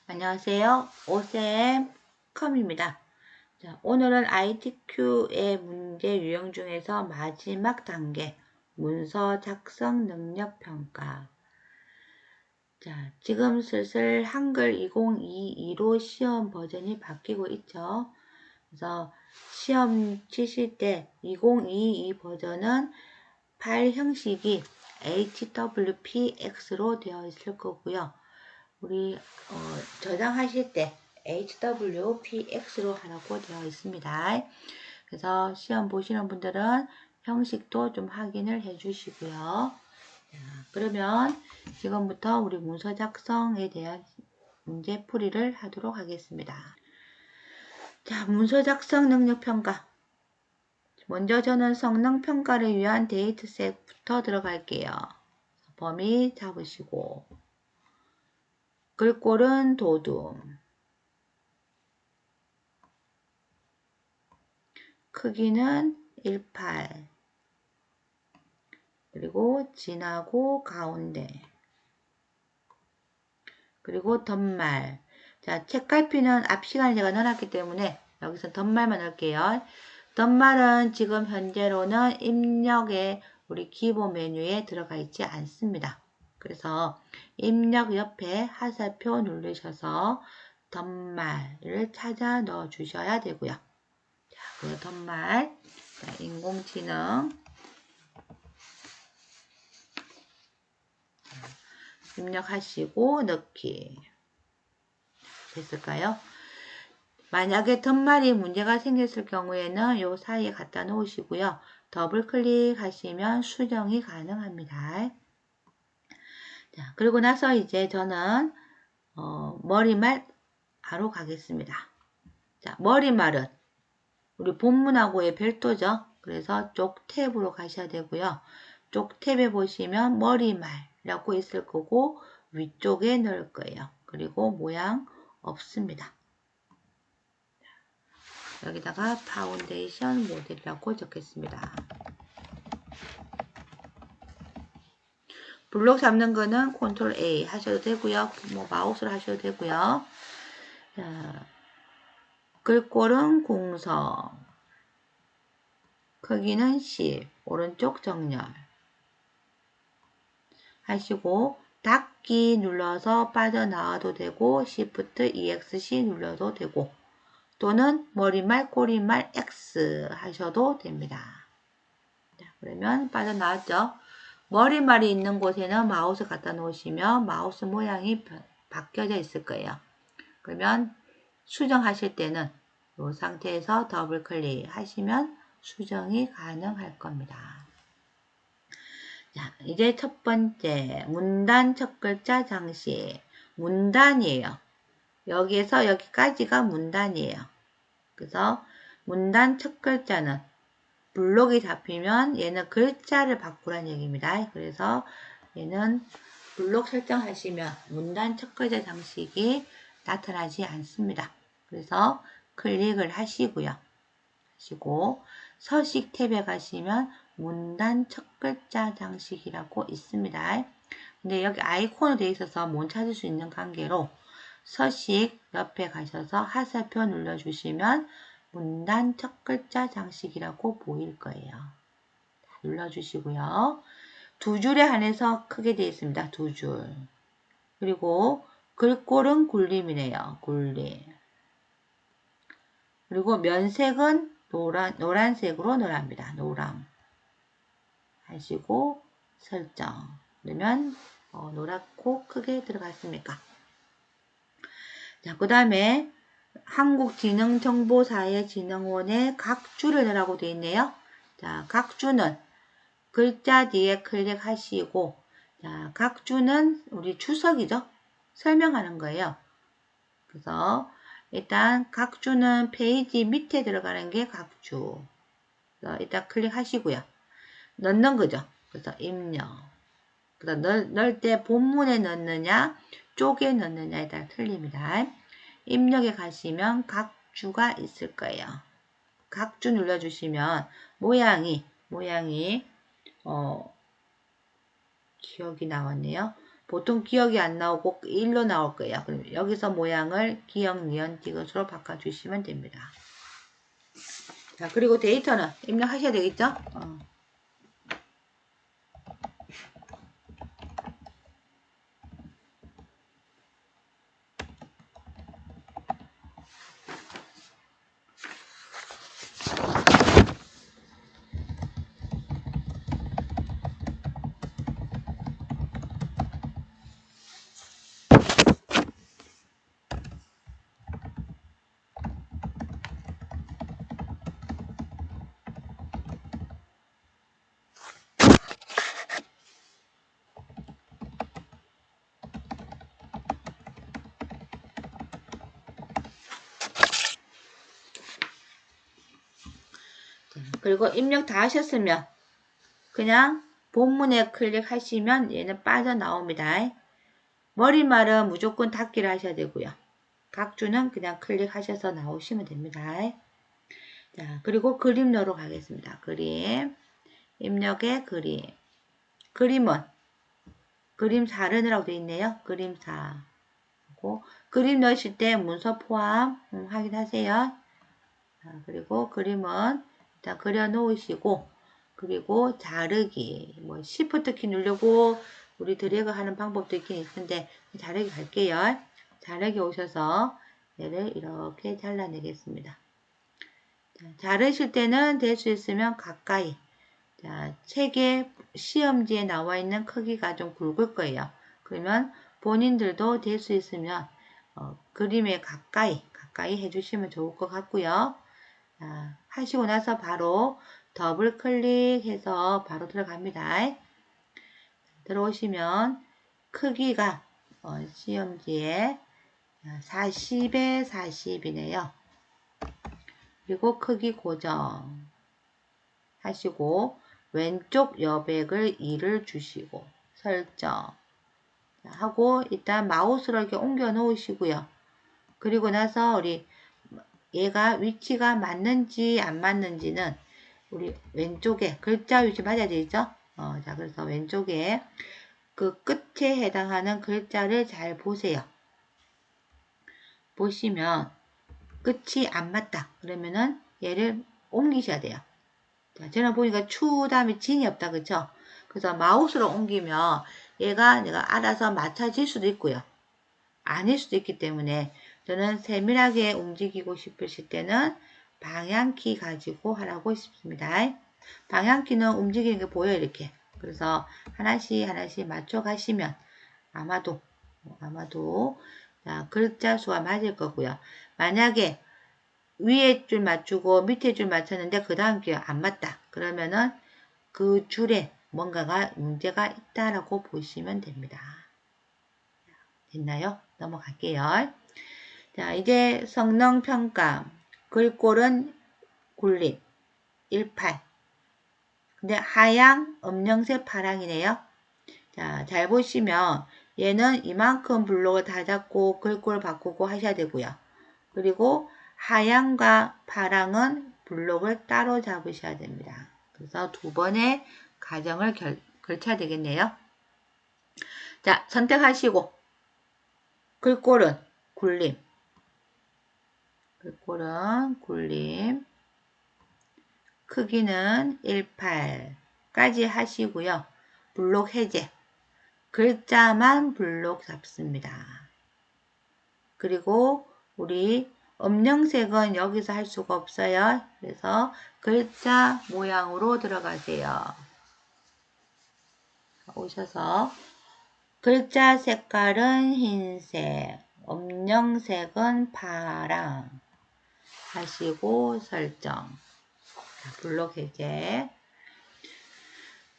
안녕하세요. 오쌤컴입니다. 자, 오늘은 ITQ의 문제 유형 중에서 마지막 단계 문서 작성 능력 평가. 자, 지금 슬슬 한글 2022로 시험 버전이 바뀌고 있죠. 그래서 시험 치실 때 2022 버전은 파일 형식이 HWPX로 되어 있을 거고요. 우리 저장하실 때 HWPX로 하라고 되어 있습니다. 그래서 시험 보시는 분들은 형식도 좀 확인을 해 주시고요. 자, 그러면 지금부터 우리 문서 작성에 대한 문제 풀이를 하도록 하겠습니다. 자, 문서 작성 능력 평가. 먼저 저는 성능 평가를 위한 데이터셋부터 들어갈게요. 범위 잡으시고 글꼴은 도둠, 크기는 18, 그리고 진하고 가운데, 그리고 덧말. 자, 책갈피는 앞 시간에 제가 넣어놨기 때문에 여기서 덧말만 넣을게요. 덧말은 지금 현재로는 입력에 우리 기본 메뉴에 들어가 있지 않습니다. 그래서 입력 옆에 하살표 누르셔서 덧말을 찾아 넣어 주셔야 되고요. 자, 그 덧말, 자, 인공지능 입력하시고 넣기. 됐을까요? 만약에 덧말이 문제가 생겼을 경우에는 요 사이에 갖다 놓으시고요. 더블 클릭하시면 수정이 가능합니다. 자, 그리고 나서 이제 저는 머리말로 가겠습니다. 자, 머리말은 우리 본문하고의 별도죠. 그래서 쪽 탭으로 가셔야 되고요. 쪽 탭에 보시면 머리말이라고 있을 거고 위쪽에 넣을 거예요. 그리고 모양 없습니다. 여기다가 파운데이션 모델이라고 적겠습니다. 블록 잡는 거는 컨트롤 A 하셔도 되고요. 뭐 마우스로 하셔도 되고요. 자, 글꼴은 공성, 크기는 10, 오른쪽 정렬 하시고 닫기 눌러서 빠져나와도 되고 Shift EXC 눌러도 되고 또는 머리말, 꼬리말 X 하셔도 됩니다. 자, 그러면 빠져나왔죠. 머리말이 있는 곳에는 마우스 갖다 놓으시면 마우스 모양이 바뀌어져 있을 거예요. 그러면 수정하실 때는 이 상태에서 더블 클릭하시면 수정이 가능할 겁니다. 자, 이제 첫 번째 문단 첫 글자 장식. 문단이에요. 여기에서 여기까지가 문단이에요. 그래서 문단 첫 글자는 블록이 잡히면 얘는 글자를 바꾸라는 얘기입니다. 그래서 얘는 블록 설정하시면 문단 첫 글자 장식이 나타나지 않습니다. 그래서 클릭을 하시고요. 서식 탭에 가시면 문단 첫 글자 장식이라고 있습니다. 근데 여기 아이콘으로 되어 있어서 못 찾을 수 있는 관계로 서식 옆에 가셔서 하살표 눌러주시면 문단 첫 글자 장식이라고 보일 거예요. 눌러주시고요. 두 줄에 한해서 크게 되어 있습니다. 두 줄. 그리고 글꼴은 굴림이네요. 굴림. 그리고 면색은 노란색으로 넣으랍니다. 노랑. 하시고 설정. 그러면 노랗고 크게 들어갔습니까? 자, 그 다음에 한국지능정보사회진흥원의 각 줄을 넣으라고 되어 있네요. 자, 각 줄은 글자 뒤에 클릭하시고, 자, 각 줄은 우리 주석이죠. 설명하는 거예요. 그래서 일단 각 줄은 페이지 밑에 들어가는 게 각 줄. 일단 클릭하시고요. 넣는 거죠. 그래서 입력. 그래서 넣을 때 본문에 넣느냐, 쪽에 넣느냐에 따라 틀립니다. 입력에 가시면 각 주가 있을 거예요. 각 주 눌러주시면 모양이 기억이 나왔네요. 보통 기억이 안 나오고 1로 나올 거예요. 그럼 여기서 모양을 기역, 니은, 디귿으로 바꿔주시면 됩니다. 자, 그리고 데이터는 입력하셔야 되겠죠? 그리고 입력 다 하셨으면 그냥 본문에 클릭하시면 얘는 빠져나옵니다. 머리말은 무조건 닫기를 하셔야 되고요. 각주는 그냥 클릭하셔서 나오시면 됩니다. 자, 그리고 그림러로 가겠습니다. 그림, 입력의 그림. 그림은 그림 4를 넣으라고 되어 있네요. 그림 4. 그림 넣으실 때 문서 포함 확인하세요. 자, 그리고 그림은 일단 그려 놓으시고, 그리고 자르기, 뭐 Shift 키 누르고 우리 드래그 하는 방법도 있긴 있는데 자르기 갈게요. 자르기 오셔서 얘를 이렇게 잘라내겠습니다. 자, 자르실 때는 될 수 있으면 가까이. 자, 책의 시험지에 나와 있는 크기가 좀 굵을 거예요. 그러면 본인들도 될 수 있으면 그림에 가까이 해주시면 좋을 것 같고요. 자, 하시고 나서 바로 더블 클릭해서 바로 들어갑니다. 들어오시면 크기가 시험지에 40에 40이네요. 그리고 크기 고정 하시고 왼쪽 여백을 2를 주시고 설정 하고 일단 마우스로 이렇게 옮겨 놓으시고요. 그리고 나서 우리 얘가 위치가 맞는지 안 맞는지는 우리 왼쪽에 글자 위치 맞아야 되죠? 자, 그래서 왼쪽에 그 끝에 해당하는 글자를 잘 보세요. 보시면 끝이 안 맞다. 그러면은 얘를 옮기셔야 돼요. 자, 저는 보니까 추 다음에 진이 없다. 그쵸? 그래서 마우스로 옮기면 얘가 내가 알아서 맞춰질 수도 있고요. 아닐 수도 있기 때문에 저는 세밀하게 움직이고 싶으실 때는 방향키 가지고 하라고 싶습니다. 방향키는 움직이는 게 보여요. 이렇게. 그래서 하나씩 맞춰 가시면 아마도 자, 글자 수가 맞을 거고요. 만약에 위에 줄 맞추고 밑에 줄 맞췄는데 그 다음 게 안 맞다. 그러면은 그 줄에 뭔가가 문제가 있다라고 보시면 됩니다. 됐나요? 넘어갈게요. 자, 이제 성능평가. 글꼴은 굴림 18. 근데 하양, 엄령색, 파랑이네요. 자, 잘 보시면 얘는 이만큼 블록을 다 잡고 글꼴 바꾸고 하셔야 되고요. 그리고 하양과 파랑은 블록을 따로 잡으셔야 됩니다. 그래서 두 번의 과정을 걸쳐야 되겠네요. 자, 선택하시고 글꼴은 굴림. 글꼴은 굴림. 크기는 18까지 하시고요. 블록 해제. 글자만 블록 잡습니다. 그리고 우리 엄령색은 여기서 할 수가 없어요. 그래서 글자 모양으로 들어가세요. 오셔서 글자 색깔은 흰색, 엄령색은 파랑 하시고 설정. 블록 해제.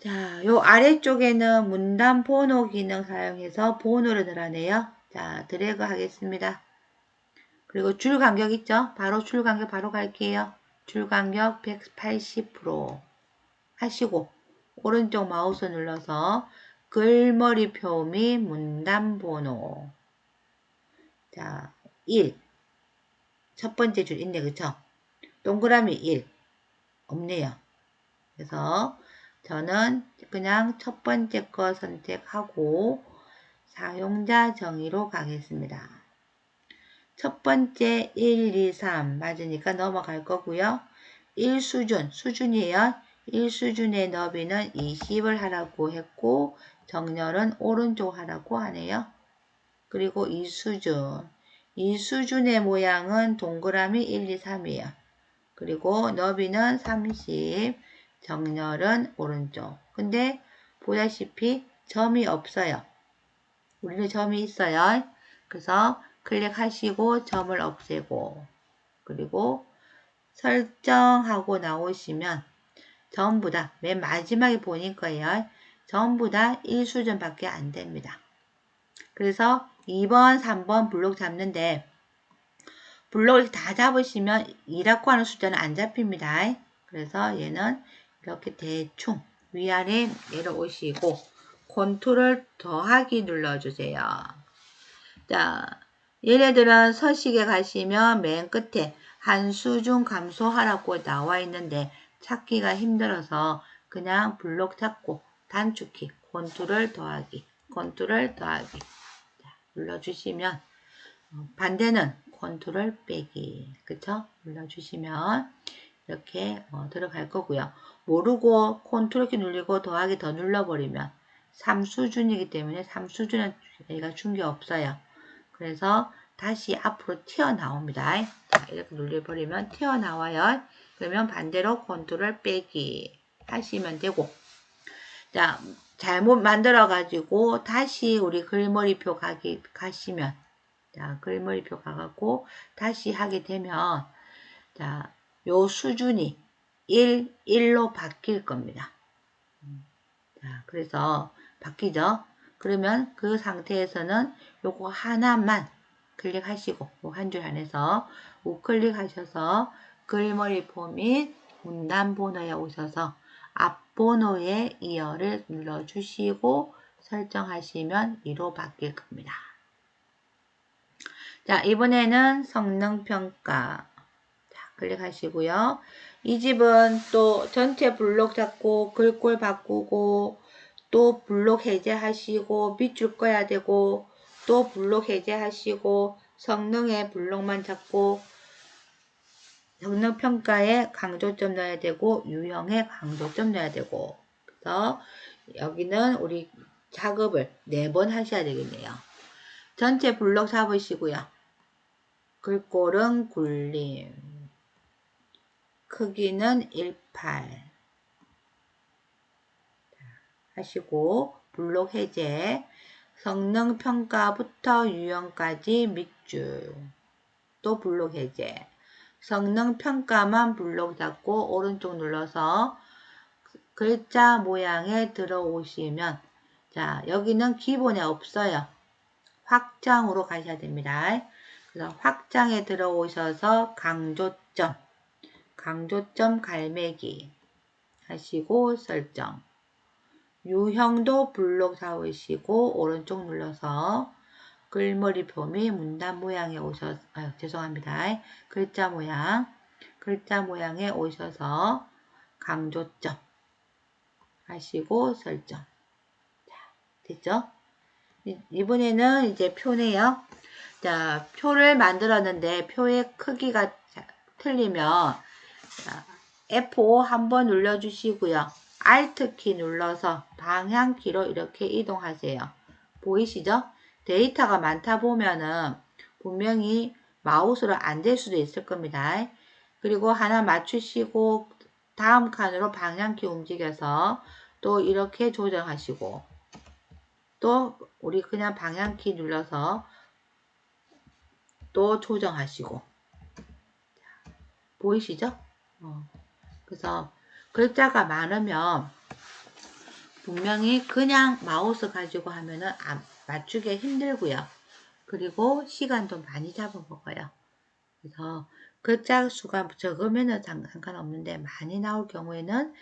자, 요 아래쪽에는 문단 번호 기능 사용해서 번호를 넣으라네요. 자, 드래그 하겠습니다. 그리고 줄 간격 있죠? 바로 줄 간격 바로 갈게요. 줄 간격 180% 하시고 오른쪽 마우스 눌러서 글머리표 및 문단 번호. 자, 1. 첫 번째 줄 있네, 그쵸? 동그라미 1. 없네요. 그래서 저는 그냥 첫 번째 거 선택하고 사용자 정의로 가겠습니다. 첫 번째 1, 2, 3 맞으니까 넘어갈 거고요. 1수준, 수준이에요. 1수준의 너비는 20을 하라고 했고 정렬은 오른쪽 하라고 하네요. 그리고 2수준, 2수준의 모양은 동그라미 1, 2, 3이에요. 그리고 너비는 30, 정렬은 오른쪽. 근데 보다시피 점이 없어요. 우리는 점이 있어요. 그래서 클릭하시고 점을 없애고 그리고 설정하고 나오시면 전부 다 맨 마지막에 보닐 거예요. 전부 다 1수준밖에 안 됩니다. 그래서 2번, 3번 블록 잡는데 블록을 다 잡으시면 2라고 하는 숫자는 안 잡힙니다. 그래서 얘는 이렇게 대충 위아래 내려오시고 컨트롤 더하기 눌러주세요. 자, 얘네들은 서식에 가시면 맨 끝에 한 수준 감소하라고 나와 있는데 찾기가 힘들어서 그냥 블록 잡고 단축키 컨트롤 더하기 자, 눌러주시면 반대는 컨트롤 빼기 그쵸? 눌러주시면 이렇게 들어갈 거고요. 모르고 컨트롤 키 눌리고 더하기 더 눌러버리면 3수준이기 때문에 3수준은 얘가 준 게 없어요. 그래서 다시 앞으로 튀어나옵니다. 자, 이렇게 눌러버리면 튀어나와요. 그러면 반대로 컨트롤 빼기 하시면 되고 자, 잘못 만들어 가지고 다시 우리 글머리표 가시면 자, 글머리표 가갖고 다시 하게 되면 자, 요 수준이 1로 바뀔 겁니다. 자, 그래서 바뀌죠? 그러면 그 상태에서는 요거 하나만 클릭하시고 한 줄 안에서 우클릭하셔서 글머리표 및 문단 번호에 오셔서 앞 번호에 이어를 눌러주시고 설정하시면 2로 바뀔 겁니다. 자, 이번에는 성능평가. 자, 클릭하시고요. 이 집은 또 전체 블록 잡고 글꼴 바꾸고 또 블록 해제하시고 밑줄 꺼야 되고 또 블록 해제하시고 성능에 블록만 잡고 성능평가에 강조점 넣어야 되고 유형에 강조점 넣어야 되고 그래서 여기는 우리 작업을 4번 하셔야 되겠네요. 전체 블록 잡으시고요. 글꼴은 굴림, 크기는 18 하시고 블록 해제, 성능 평가부터 유형까지 밑줄, 또 블록 해제, 성능 평가만 블록 잡고 오른쪽 눌러서 글자 모양에 들어오시면 자 여기는 기본에 없어요. 확장으로 가셔야 됩니다. 그래서 확장에 들어오셔서 강조점 갈매기 하시고 설정 유형도 블록 잡으시고 오른쪽 눌러서 글머리표 및 문단 모양에 오셔서 죄송합니다. 글자 모양에 오셔서 강조점 하시고 설정 자, 됐죠? 이번에는 이제 표네요. 자, 표를 만들었는데 표의 크기가 틀리면 자, F5 한번 눌러주시고요. Alt키 눌러서 방향키로 이렇게 이동하세요. 보이시죠? 데이터가 많다 보면은 분명히 마우스로 안 될 수도 있을 겁니다. 그리고 하나 맞추시고 다음 칸으로 방향키 움직여서 또 이렇게 조정하시고 또 우리 그냥 방향키 눌러서 또 조정하시고 보이시죠? 그래서 글자가 많으면 분명히 그냥 마우스 가지고 하면은 맞추기 힘들고요. 그리고 시간도 많이 잡아먹어요. 그래서 글자 수가 적으면은 상관없는데 많이 나올 경우에는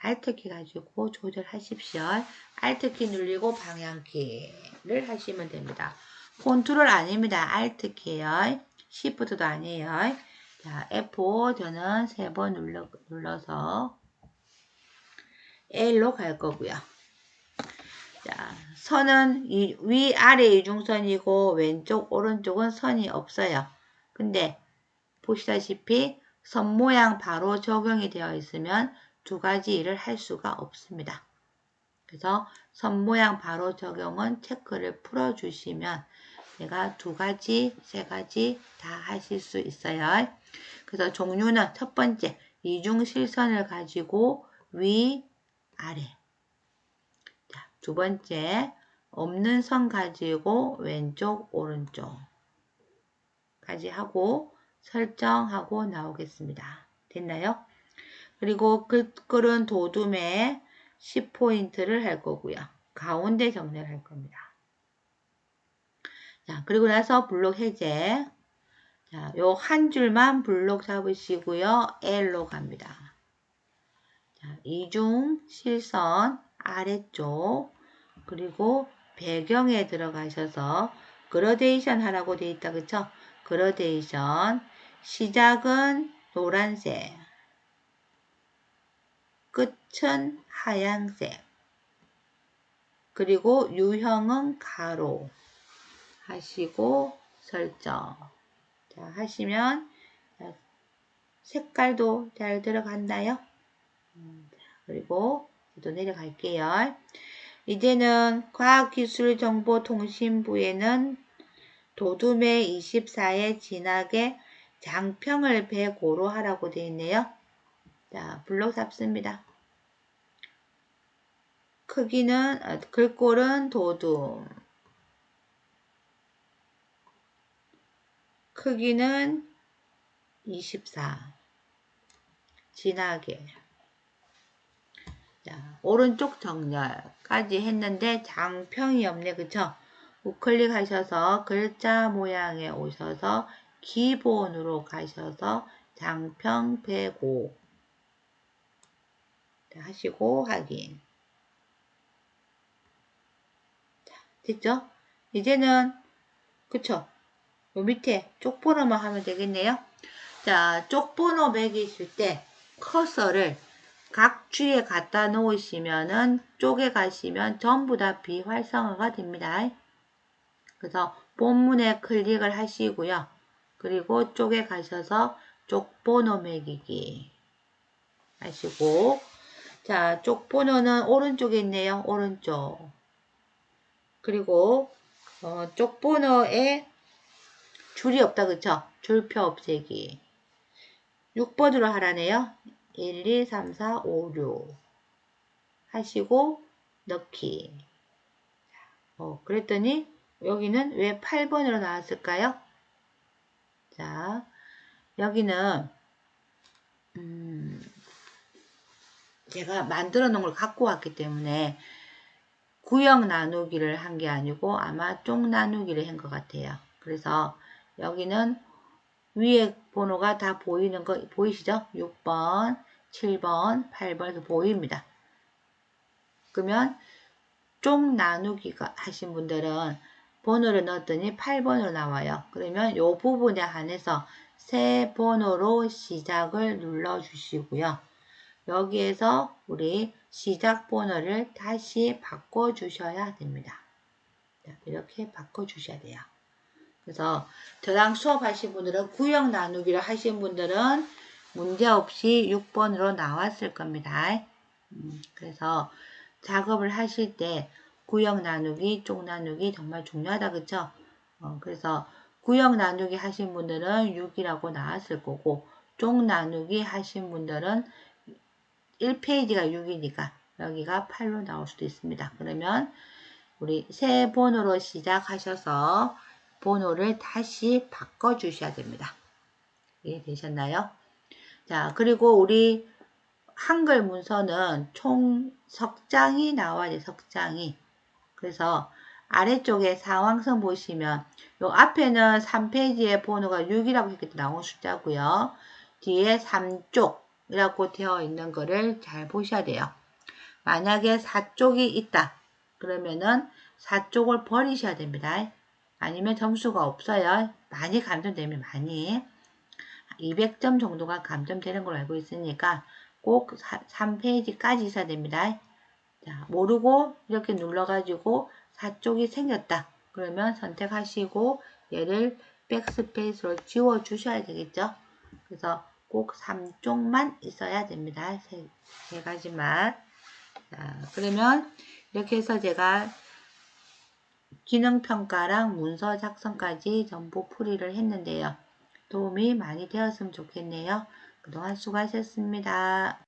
Alt키 가지고 조절하십시오. Alt키 눌리고 방향키를 하시면 됩니다. 컨트롤 아닙니다. Alt키예요. Shift도 아니에요. 자, F5 저는 3번 눌러서 L로 갈 거고요. 자, 선은 위아래 이중선이고 왼쪽 오른쪽은 선이 없어요. 근데 보시다시피 선 모양 바로 적용이 되어 있으면 두 가지 일을 할 수가 없습니다. 그래서 선 모양 바로 적용은 체크를 풀어주시면 내가 두 가지, 세 가지 다 하실 수 있어요. 그래서 종류는 첫 번째, 이중실선을 가지고 위, 아래. 자, 두 번째, 없는 선 가지고 왼쪽, 오른쪽 까지 하고 설정하고 나오겠습니다. 됐나요? 그리고 끓은 도둠에 10포인트를 할 거고요. 가운데 정렬 할 겁니다. 자, 그리고 나서 블록 해제. 자, 요 한 줄만 블록 잡으시고요. L로 갑니다. 자, 이중 실선 아래쪽 그리고 배경에 들어가셔서 그라데이션 하라고 되어 있다. 그쵸? 그라데이션 시작은 노란색 끝은 하얀색 그리고 유형은 가로 하시고 설정 자, 하시면 색깔도 잘 들어간다요. 그리고 또 내려갈게요. 이제는 과학기술정보통신부에는 도둠의 24에 진하게 장평을 105로 하라고 되어 있네요. 자, 블록 잡습니다. 크기는 글꼴은 도둠 크기는 24 진하게 자, 오른쪽 정렬까지 했는데 장평이 없네. 그쵸? 우클릭 하셔서 글자 모양에 오셔서 기본으로 가셔서 장평 105 하시고 확인. 자, 됐죠? 이제는 그쵸? 요 밑에 쪽번호만 하면 되겠네요. 자, 쪽번호 매기실 때 커서를 각 주에 갖다 놓으시면은 쪽에 가시면 전부 다 비활성화가 됩니다. 그래서 본문에 클릭을 하시고요. 그리고 쪽에 가셔서 쪽번호 매기기 하시고 자, 쪽번호는 오른쪽에 있네요. 오른쪽. 그리고 쪽번호에 줄이 없다. 그쵸? 줄표 없애기. 6번으로 하라네요. 1, 2, 3, 4, 5, 6 하시고 넣기. 그랬더니 여기는 왜 8번으로 나왔을까요? 자, 여기는 제가 만들어 놓은 걸 갖고 왔기 때문에 구역 나누기를 한 게 아니고 아마 쪽 나누기를 한 것 같아요. 그래서 여기는 위에 번호가 다 보이는 거 보이시죠? 6번, 7번, 8번 이렇게 보입니다. 그러면 쪽 나누기가 하신 분들은 번호를 넣었더니 8번으로 나와요. 그러면 이 부분에 한해서 새 번호로 시작을 눌러 주시고요. 여기에서 우리 시작 번호를 다시 바꿔 주셔야 됩니다. 이렇게 바꿔 주셔야 돼요. 그래서 저랑 수업하신 분들은 구역 나누기를 하신 분들은 문제없이 6번으로 나왔을 겁니다. 그래서 작업을 하실 때 구역 나누기, 쪽 나누기 정말 중요하다. 그쵸? 그래서 구역 나누기 하신 분들은 6이라고 나왔을 거고 쪽 나누기 하신 분들은 1페이지가 6이니까 여기가 8로 나올 수도 있습니다. 그러면 우리 새 번호로 시작하셔서 번호를 다시 바꿔 주셔야 됩니다. 이해되셨나요? 자, 그리고 우리 한글 문서는 총 석장이 나와야 돼요. 석장이. 그래서 아래쪽에 상황선 보시면 요 앞에는 3페이지에 번호가 6이라고 했을 때 나온 숫자고요. 뒤에 3쪽이라고 되어 있는 거를 잘 보셔야 돼요. 만약에 4쪽이 있다. 그러면은 4쪽을 버리셔야 됩니다. 아니면 점수가 없어요. 많이 감점되면 많이. 200점 정도가 감점되는 걸로 알고 있으니까 꼭 3페이지까지 있어야 됩니다. 자, 모르고 이렇게 눌러가지고 4쪽이 생겼다. 그러면 선택하시고 얘를 백스페이스로 지워 주셔야 되겠죠. 그래서 꼭 3쪽만 있어야 됩니다. 세 가지만. 자, 그러면 이렇게 해서 제가 기능평가랑 문서 작성까지 전부 풀이를 했는데요. 도움이 많이 되었으면 좋겠네요. 그동안 수고하셨습니다.